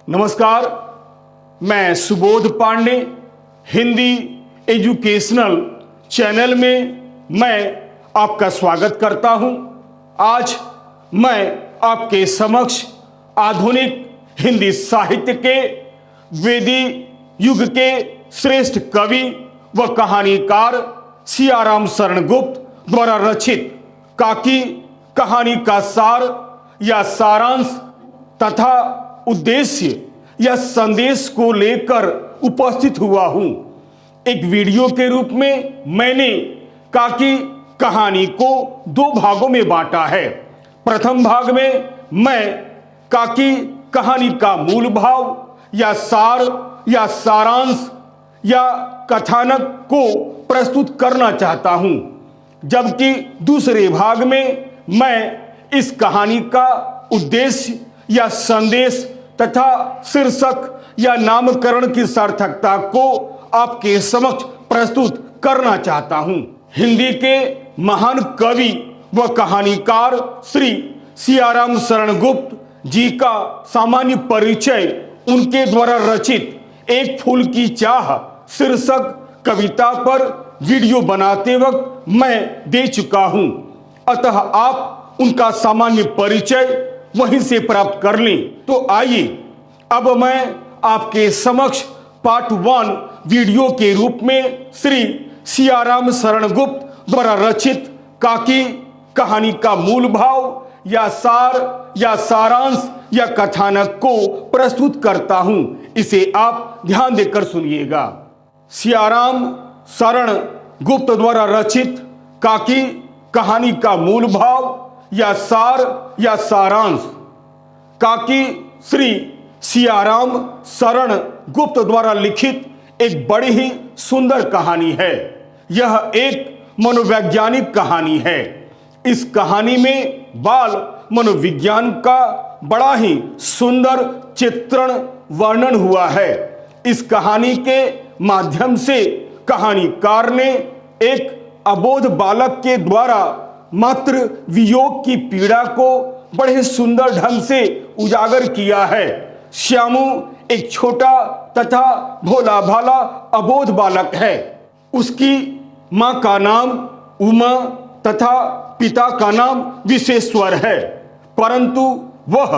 नमस्कार, मैं Subodh Pandey Hindi educational channel में मैं आपका स्वागत करता हूं। आज मैं आपके समक्ष आधुनिक हिंदी साहित्य के वेदी युग के श्रेष्ठ कवि व कहानीकार सियाराम शरण गुप्त द्वारा रचित काकी कहानी का सार या सारांश तथा उद्देश्य या संदेश को लेकर उपस्थित हुआ हूं। एक वीडियो के रूप में मैंने काकी कहानी को दो भागों में बांटा है। प्रथम भाग में मैं काकी कहानी का मूल भाव या सार या सारांश या कथानक को प्रस्तुत करना चाहता हूं, जबकि दूसरे भाग में मैं इस कहानी का उद्देश्य या संदेश तथा शीर्षक या नामकरण की सार्थकता को आपके समक्ष प्रस्तुत करना चाहता हूं। हिंदी के महान कवि व कहानीकार श्री सियाराम शरण गुप्त जी का सामान्य परिचय उनके द्वारा रचित एक फूल की चाह शीर्षक कविता पर वीडियो बनाते वक्त मैं दे चुका हूं, अतः आप उनका सामान्य परिचय वहीं से प्राप्त कर लें। तो आइए अब मैं आपके समक्ष पार्ट 1 वीडियो के रूप में श्री सियाराम शरण गुप्त द्वारा रचित काकी कहानी का मूल भाव या सार या सारांश या कथानक को प्रस्तुत करता हूं। इसे आप ध्यान देकर सुनिएगा। सियाराम शरण गुप्त द्वारा रचित काकी कहानी का मूल भाव या सार या सारांश। काकी श्री सियाराम शरण गुप्त द्वारा लिखित एक बड़ी ही सुंदर कहानी है। यह एक मनोवैज्ञानिक कहानी है। इस कहानी में बाल मनोविज्ञान का बड़ा ही सुंदर चित्रण वर्णन हुआ है। इस कहानी के माध्यम से कहानीकार ने एक अबोध बालक के द्वारा मात्र वियोग की पीड़ा को बड़े सुंदर ढंग से उजागर किया है। श्यामू एक छोटा तथा भोला भाला अबोध बालक है। उसकी मां का नाम उमा तथा पिता का नाम विशेश्वर है, परंतु वह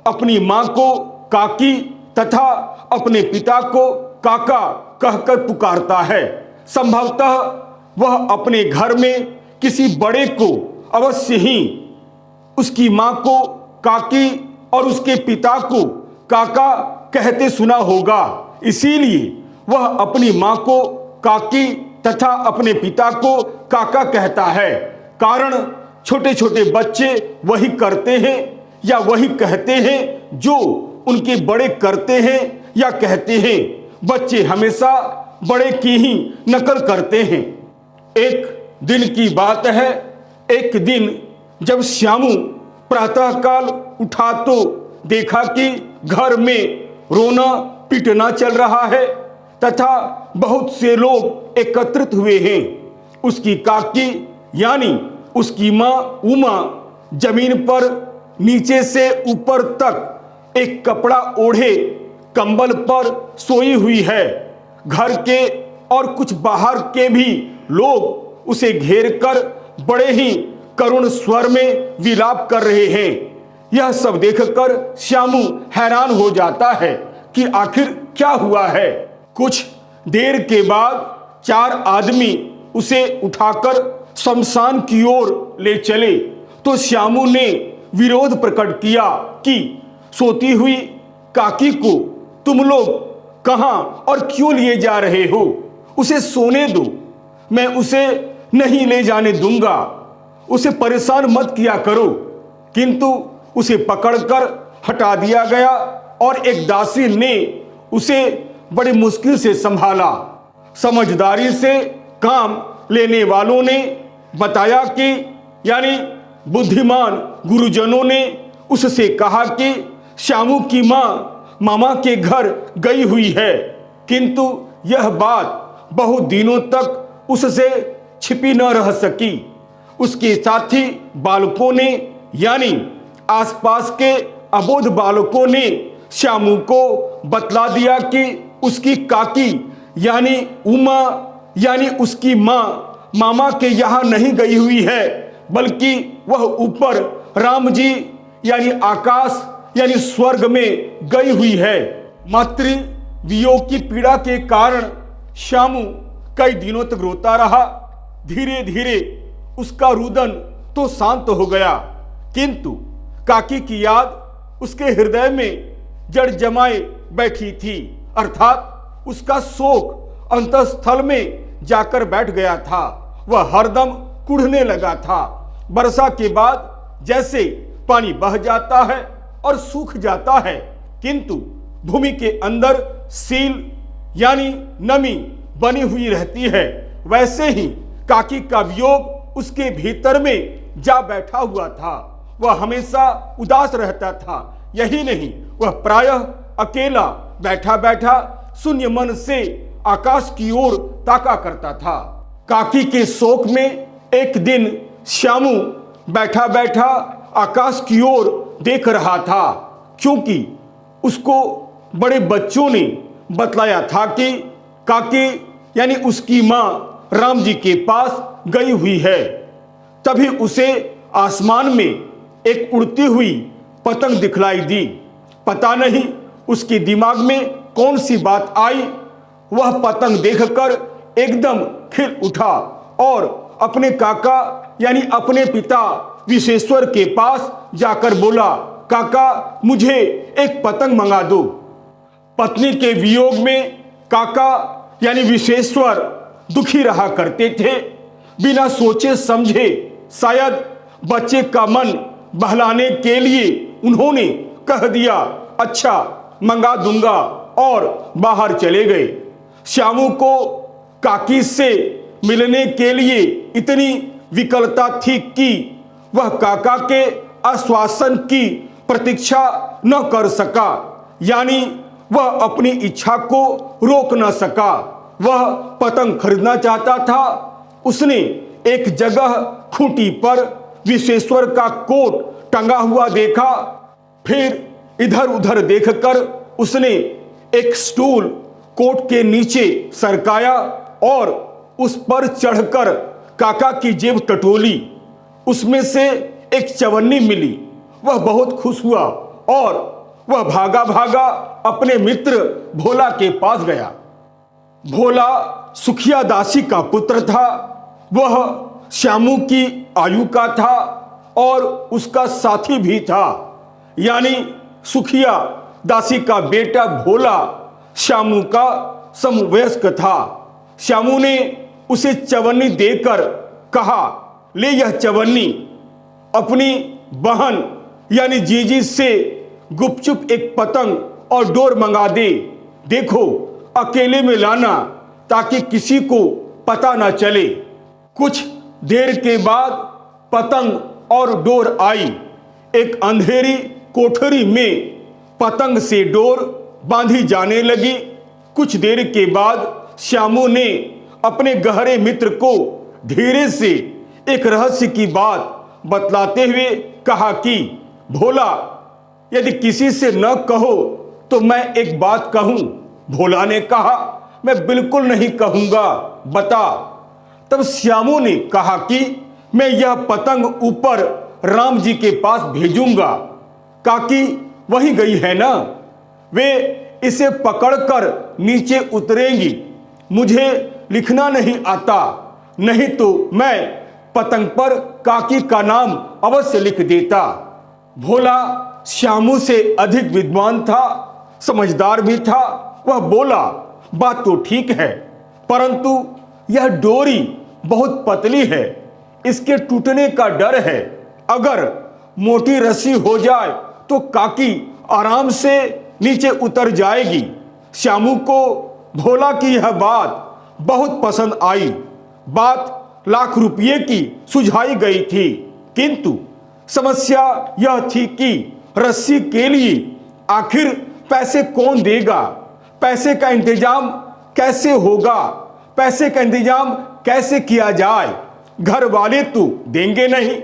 अपनी मां को काकी तथा अपने पिता को काका कहकर पुकारता है। संभवतः वह अपने घर में किसी बड़े को अवश्य ही उसकी मां को काकी और उसके पिता को काका कहते सुना होगा। इसीलिए वह अपनी मां को काकी तथा अपने पिता को काका कहता है। कारण छोटे छोटे बच्चे वही करते हैं या वही कहते हैं जो उनके बड़े करते हैं या कहते हैं। बच्चे हमेशा बड़े की ही नकल करते हैं। एक दिन की बात है। एक दिन जब श्यामू प्रातःकाल उठा तो देखा कि घर में रोना पीटना चल रहा है तथा बहुत से लोग एकत्रित हुए हैं। उसकी काकी यानी उसकी मां उमा जमीन पर नीचे से ऊपर तक एक कपड़ा ओढ़े कंबल पर सोई हुई है। घर के और कुछ बाहर के भी लोग उसे घेर कर बड़े ही करुण स्वर में विलाप कर रहे हैं। यह सब देखकर श्यामू हैरान हो जाता है कि आखिर क्या हुआ है। कुछ देर के बाद 4 आदमी उसे उठाकर शमशान की ओर ले चले तो श्यामू ने विरोध प्रकट किया कि सोती हुई काकी को तुम लोग कहां और क्यों लिए जा रहे हो? उसे सोने दो, मैं उसे नहीं ले जाने दूंगा। उसे परेशान मत किया करो। किंतु उसे पकड़कर हटा दिया गया और एक दासी ने उसे बड़ी मुश्किल से संभाला। समझदारी से काम लेने वालों ने बताया कि यानी बुद्धिमान गुरुजनों ने उससे कहा कि श्यामू की मां मामा के घर गई हुई है। किंतु यह बात बहुत दिनों तक उससे छिपी न रह सकी। उसके साथी बालकों ने यानी आसपास के अबोध बालकों ने श्यामू को बतला दिया कि उसकी काकी यानी उमा यानी उसकी माँ मामा के यहाँ नहीं गई हुई है, बल्कि वह ऊपर राम जी यानी आकाश यानी स्वर्ग में गई हुई है। मातृ वियोग की पीड़ा के कारण श्यामू कई दिनों तक रोता रहा। धीरे धीरे उसका रुदन तो शांत हो गया, किंतु काकी की याद उसके हृदय में जड़ जमाए बैठी थी, अर्थात उसका शोक अंतःस्थल में जाकर बैठ गया था। वह हरदम कुढ़ने लगा था। वर्षा के बाद जैसे पानी बह जाता है और सूख जाता है, किंतु भूमि के अंदर सील यानी नमी बनी हुई रहती है, वैसे ही काकी का वियोग उसके भीतर में जा बैठा हुआ था। वह हमेशा उदास रहता था। यही नहीं, वह प्रायः अकेला बैठा बैठा शून्य मन से आकाश की ओर ताका करता था। काकी के शोक में एक दिन श्यामू बैठा बैठा आकाश की ओर देख रहा था, क्योंकि उसको बड़े बच्चों ने बतलाया था कि काकी यानी उसकी माँ राम जी के पास गई हुई है। तभी उसे आसमान में एक उड़ती हुई पतंग दिखलाई दी। पता नहीं उसके दिमाग में कौन सी बात आई, वह पतंग देखकर एकदम खिल उठा और अपने काका यानी अपने पिता विश्वेश्वर के पास जाकर बोला, काका मुझे एक पतंग मंगा दो। पत्नी के वियोग में काका यानी विश्वेश्वर दुखी रहा करते थे। बिना सोचे समझे शायद बच्चे का मन बहलाने के लिए उन्होंने कह दिया, अच्छा मंगा दूंगा, और बाहर चले गए। श्यामू को काकी से मिलने के लिए इतनी विकलता थी कि वह काका के आश्वासन की प्रतीक्षा न कर सका, यानी वह अपनी इच्छा को रोक न सका। वह पतंग खरीदना चाहता था। उसने एक जगह खूंटी पर विश्वेश्वर का कोट टंगा हुआ देखा। फिर इधर उधर देखकर उसने एक स्टूल कोट के नीचे सरकाया और उस पर चढ़कर काका की जेब टटोली। उसमें से एक चवन्नी मिली। वह बहुत खुश हुआ और वह भागा भागा अपने मित्र भोला के पास गया। भोला सुखिया दासी का पुत्र था। वह श्यामू की आयु का था और उसका साथी भी था, यानी सुखिया दासी का बेटा भोला श्यामू का समवयस्क था। श्यामू ने उसे चवन्नी देकर कहा, ले यह चवन्नी, अपनी बहन यानी जीजी से गुपचुप एक पतंग और डोर मंगा दे। देखो अकेले में लाना ताकि किसी को पता ना चले। कुछ देर के बाद पतंग और डोर आई। एक अंधेरी कोठरी में पतंग से डोर बांधी जाने लगी। कुछ देर के बाद श्यामू ने अपने गहरे मित्र को धीरे से एक रहस्य की बात बतलाते हुए कहा कि भोला, यदि किसी से न कहो तो मैं एक बात कहूं। भोला ने कहा, मैं बिल्कुल नहीं कहूंगा, बता। तब श्यामू ने कहा कि मैं यह पतंग ऊपर राम जी के पास भेजूंगा। काकी वहीं गई है ना, वे इसे पकड़कर नीचे उतरेंगी। मुझे लिखना नहीं आता, नहीं तो मैं पतंग पर काकी का नाम अवश्य लिख देता। भोला श्यामू से अधिक विद्वान था, समझदार भी था। वह बोला, बात तो ठीक है, परंतु यह डोरी बहुत पतली है, इसके टूटने का डर है। अगर मोटी रस्सी हो जाए तो काकी आराम से नीचे उतर जाएगी। श्यामू को भोला की यह बात बहुत पसंद आई। बात लाख रुपये की सुझाई गई थी, किंतु समस्या यह थी कि रस्सी के लिए आखिर पैसे कौन देगा, पैसे का इंतजाम कैसे होगा, पैसे का इंतजाम कैसे किया जाए। घर वाले तो देंगे नहीं।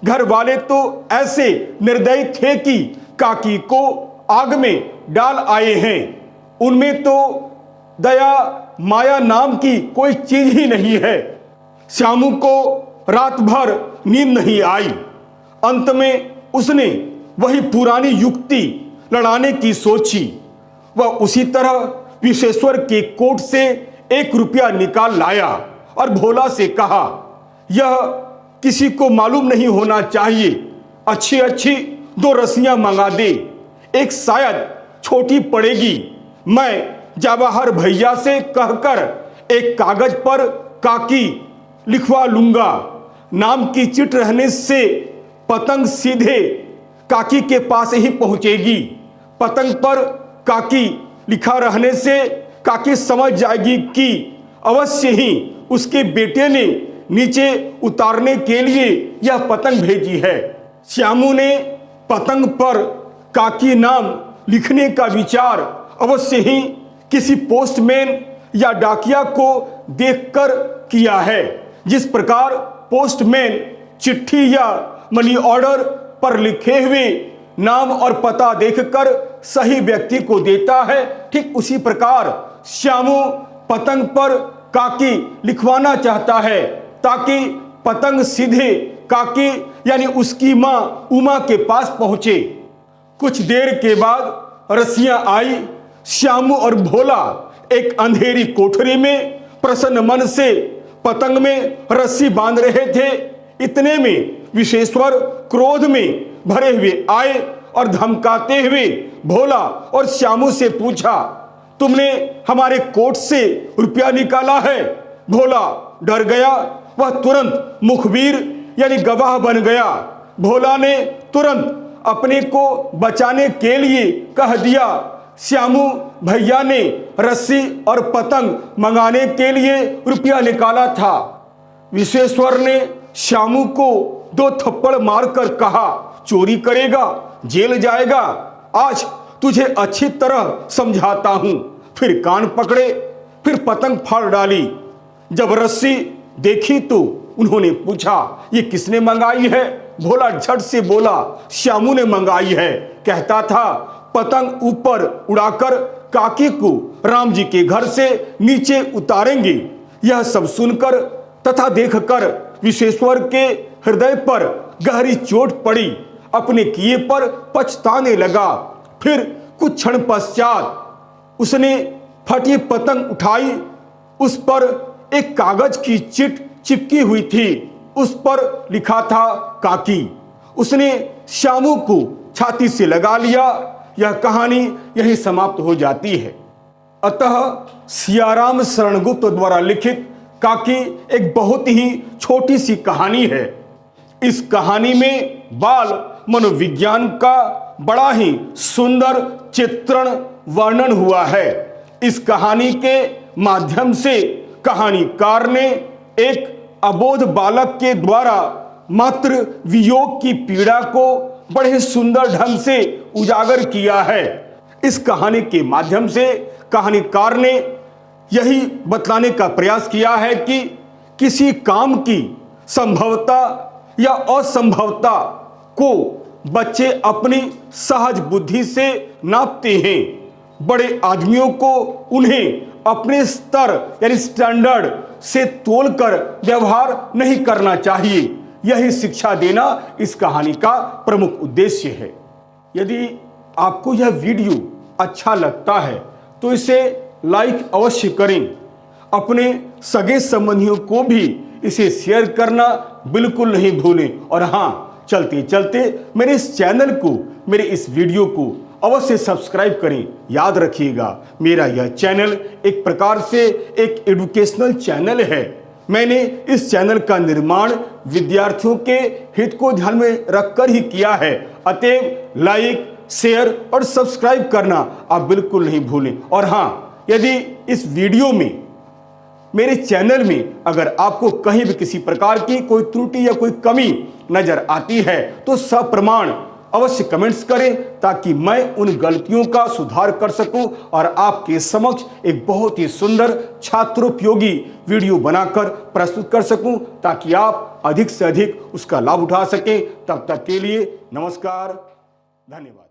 घर वाले तो ऐसे निर्दयी थे कि काकी को आग में डाल आए हैं। उनमें तो दया माया नाम की कोई चीज ही नहीं है। श्यामू को रात भर नींद नहीं आई। अंत में उसने वही पुरानी युक्ति लड़ाने की सोची। वह उसी तरह विश्वेश्वर के कोट से 1 रुपया निकाल लाया और भोला से कहा, यह किसी को मालूम नहीं होना चाहिए। अच्छी अच्छी 2 रस्सियां मंगा दे। एक शायद छोटी पड़ेगी। मैं जवाहर भैया से कहकर एक कागज पर काकी लिखवा लूंगा। नाम की चिट रहने से पतंग सीधे काकी के पास ही पहुंचेगी। पतंग पर काकी लिखा रहने से काकी समझ जाएगी कि अवश्य ही उसके बेटे ने नीचे उतारने के लिए यह पतंग भेजी है। श्यामू ने पतंग पर काकी नाम लिखने का विचार अवश्य ही किसी पोस्टमैन या डाकिया को देखकर किया है। जिस प्रकार पोस्टमैन चिट्ठी या मनी ऑर्डर पर लिखे हुए नाम और पता देखकर सही व्यक्ति को देता है, ठीक उसी प्रकार श्यामू पतंग पर काकी लिखवाना चाहता है ताकि पतंग सीधे काकी यानी उसकी मां उमा के पास पहुंचे। कुछ देर के बाद रस्सियां आई। श्यामू और भोला एक अंधेरी कोठरी में प्रसन्न मन से पतंग में रस्सी बांध रहे थे। इतने में विश्वेश्वर क्रोध में भरे हुए आए और धमकाते हुए भोला और श्यामू से पूछा, तुमने हमारे कोट से रुपया निकाला है? भोला डर गया। वह तुरंत मुखबिर यानी गवाह बन गया। भोला ने तुरंत अपने को बचाने के लिए कह दिया, श्यामू भैया ने रस्सी और पतंग मंगाने के लिए रुपया निकाला था। विश्वेश्वर ने श्यामू को 2 थप्पड़ मारकर कहा, चोरी करेगा, जेल जाएगा। आज तुझे अच्छी तरह समझाता हूं। फिर कान पकड़े, फिर पतंग फाड़ डाली। जब रस्सी देखी तो उन्होंने पूछा, ये किसने मंगाई है? भोला झट से बोला, श्यामू ने मंगाई है। कहता था, पतंग ऊपर उड़ाकर काकी को राम जी के घर से नीचे उतारेंगे। यह सब सुनकर तथा देखकर विश्वेश्वर के हृदय पर गहरी चोट पड़ी। अपने किए पर पछताने लगा। फिर कुछ क्षण पश्चात उसने फटी पतंग उठाई। उस पर एक कागज की चिट चिपकी हुई थी। उस पर लिखा था काकी। उसने श्यामू को छाती से लगा लिया। यह कहानी यहीं समाप्त हो जाती है। अतः सियाराम शरणगुप्त द्वारा लिखित काकी एक बहुत ही छोटी सी कहानी है। इस कहानी में बाल मनोविज्ञान का बड़ा ही सुंदर चित्रण वर्णन हुआ है। इस कहानी के माध्यम से कहानीकार ने एक अबोध बालक के द्वारा मातृ वियोग की पीड़ा को बड़े सुंदर ढंग से उजागर किया है। इस कहानी के माध्यम से कहानीकार ने यही बतलाने का प्रयास किया है कि किसी काम की संभवता या असंभवता को बच्चे अपनी सहज बुद्धि से नापते हैं। बड़े आदमियों को उन्हें अपने स्तर यानी स्टैंडर्ड से तोलकर व्यवहार नहीं करना चाहिए। यही शिक्षा देना इस कहानी का प्रमुख उद्देश्य है। यदि आपको यह वीडियो अच्छा लगता है तो इसे लाइक अवश्य करें। अपने सगे संबंधियों को भी इसे शेयर करना बिल्कुल नहीं भूलें। और हाँ, चलते चलते मेरे इस चैनल को, मेरे इस वीडियो को अवश्य सब्सक्राइब करें। याद रखिएगा, मेरा यह चैनल एक प्रकार से एक एजुकेशनल चैनल है। मैंने इस चैनल का निर्माण विद्यार्थियों के हित को ध्यान में रखकर ही किया है। अतएव लाइक, शेयर और सब्सक्राइब करना आप बिल्कुल नहीं भूलें। और हाँ, यदि इस वीडियो में, मेरे चैनल में अगर आपको कहीं भी किसी प्रकार की कोई त्रुटि या कोई कमी नजर आती है तो सप्रमाण अवश्य कमेंट्स करें ताकि मैं उन गलतियों का सुधार कर सकूं और आपके समक्ष एक बहुत ही सुंदर छात्रोपयोगी वीडियो बनाकर प्रस्तुत कर सकूं ताकि आप अधिक से अधिक उसका लाभ उठा सकें। तब तक के लिए नमस्कार, धन्यवाद।